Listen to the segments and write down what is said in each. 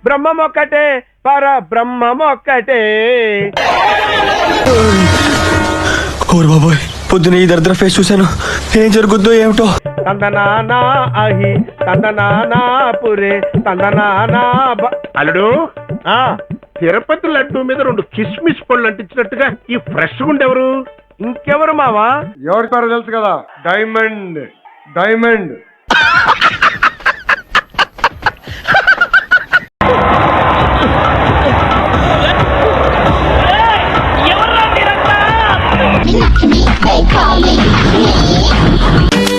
బ్రహ్మమొక్కటే పర బ్రహ్మమొక్కటే. ఓరు బాబోయ్, పొద్దున ఈ దరిద్ర ఫేస్ చూశాను, ఏం జరుగుద్దో ఏమిటో. తందనానా అహి తందనానా పురే తందనానా. అల్లుడు, తిరుపతి లడ్డు మీద 2 కిస్మిస్ పళ్ళు అంటించినట్టుగా ఈ ఫ్రెష్ గుండెవరు? ఇంకెవరు మావా? ఎవరి పేరు తెలుసు కదా, డైమండ్. డైమండ్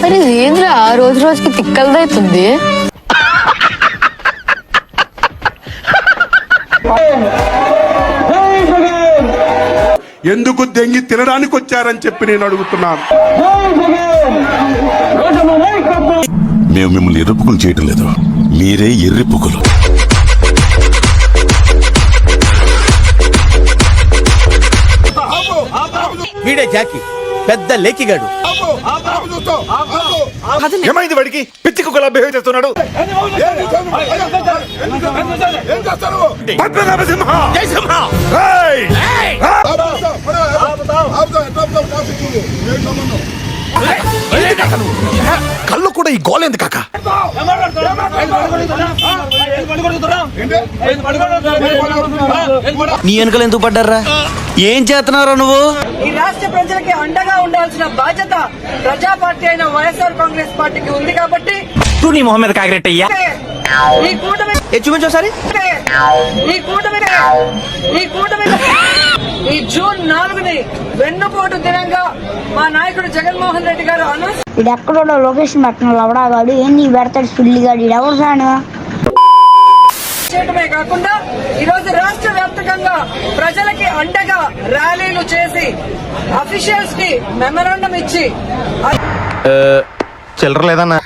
మరి ఏంద్రా రోజు రోజుకి తిక్కలదవుతుంది. ఎందుకు దెంగి తినడానికి వచ్చారని చెప్పి నేను అడుగుతున్నాను. మేము మిమ్మల్ని ఎర్రిపుకులు చేయటం లేదు, మీరే ఎర్రిపుకులు. వీడే జాకి, పెద్ద లేకిగాడు. ఏమైంది వాడికి? పిచ్చి కుక్కలా బిహేవ్ చేస్తున్నాడు. కళ్ళు కూడా ఈ గోలేంది కాక. నీ వెనుకలు ఎందుకు పడ్డారా? ఏం చేస్తున్నారా నువ్వు? ఈ రాష్ట్ర ప్రజలకి అండగా ఉండాల్సిన బాధ్యత ప్రజా పార్టీ అయిన వైఎస్ఆర్ కాంగ్రెస్ పార్టీకి ఉంది కాబట్టి నీ మొహం మీద కాకిరెట్టయ్యా. ఈ కూటమి చూపించోసారి ఈ జూన్ 4ని వెన్నుపోటు దినంగా మా నాయకుడు జగన్మోహన్ రెడ్డి గారు అనౌన్స్ ఇది ఎక్కడో లొకేషన్ పెట్టిన లవడాగాడు ఏంది పెడతాడు సుల్లిగాడు ఎవరు రాను చేయడమే కాకుండా ఈ రోజు రాష్ట్ర వ్యాప్తంగా ప్రజలకి అండగా ర్యాలీలు చేసి అఫీషియల్స్ కి మెమరాండం ఇచ్చి చిల్లర లేదన్నా.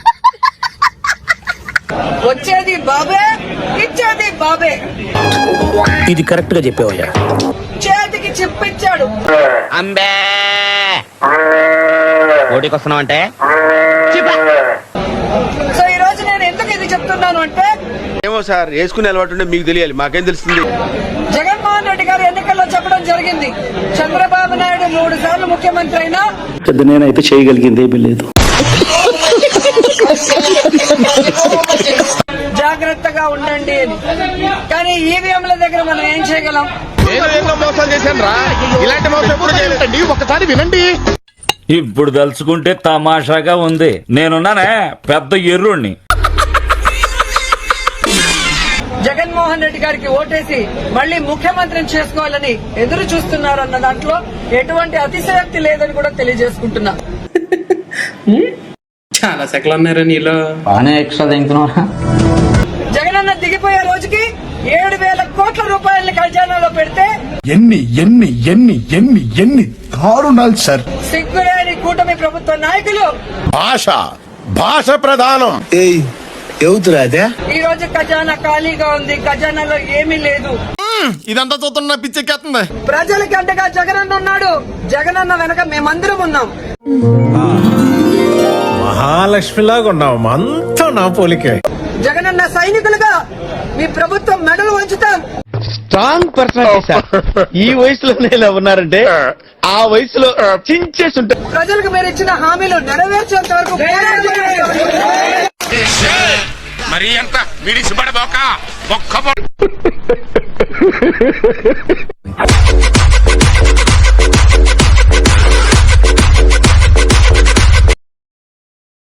వచ్చేది బాబే, ఇచ్చేది బాబే. ఇది కరెక్ట్ గా చెప్పావయ్యా. చేతికి చిప్పిచ్చాడు. అంబే ఓటికి వస్తున్నావంటే సో ఈ రోజు నేను ఎందుకు ఇది చెప్తున్నాను అంటే, ఏమో సార్, వేసుకునే అలవాటు ఉంటే మీకు తెలియాలి, మాకేం తెలుస్తుంది. జగన్మోహన్ రెడ్డి గారు ఎన్నికల్లో చెప్పడం జరిగింది, చంద్రబాబు నాయుడు 3 సార్లు ముఖ్యమంత్రి అయినా పెద్ద నేనైతే చేయగలిగింది ఏమీ లేదు. జాగ్రత్తగా ఉండండి అని. కానీ ఈవీఎంల దగ్గర మనం ఏం చేయగలం? మోసం చేశాను రా, ఇలాంటి మోసం ఎప్పుడు చేయలేదండి. ఒకసారి వినండి. ఇప్పుడు తలుచుకుంటే తమాషాగా ఉంది. నేనున్నానే పెద్ద ఎర్రుణ్ణి. జగన్మోహన్ రెడ్డి గారికి ఓటేసి మళ్ళీ ముఖ్యమంత్రిని చేసుకోవాలని ఎదురు చూస్తున్నారు అన్న దాంట్లో ఎటువంటి అతిశయోక్తి లేదని కూడా తెలియజేసుకుంటున్నా. చాలా సెకలు అన్నారా నీలో? బాగానే ఎక్స్ట్రా తింటున్నారా? జగనన్న దిగిపోయే రోజుకి 7,000 కోట్ల రూపాయలని ఖజానాలో పెడితే ఎన్ని ఎన్ని ఎన్ని ఎన్ని ఎన్ని దారుణాలు సార్. సిగ్గులేని కూటమి ప్రభుత్వ నాయకులు భాష ప్రధానం. ఈ రోజు ఖజానా ఖాళీగా ఉంది, ఖజానాలో ఏమీ లేదు. ఇదంతా చూస్తున్నా పిచ్చెక్కేస్తుంది. ప్రజలకి అంటగా జగనన్న ఉన్నాడు, జగనన్న వెనక మేమందరం ఉన్నాం. మహాలక్ష్మిలాగా ఉన్నావు, అంతా నా పోలికే. జగనన్న సైనికులుగా మీ ప్రభుత్వం మెడలు వంచుతాం. Strong personality sir. ఈ వయసులోనే ఇలా ఉన్నారంటే ఆ వయసులో చించేసి ఉంటారు. ప్రజలకు మీరు ఇచ్చిన హామీలు నెరవేర్చేంత వరకు మరి ఎంత విడిచిపడబోక ఒక్క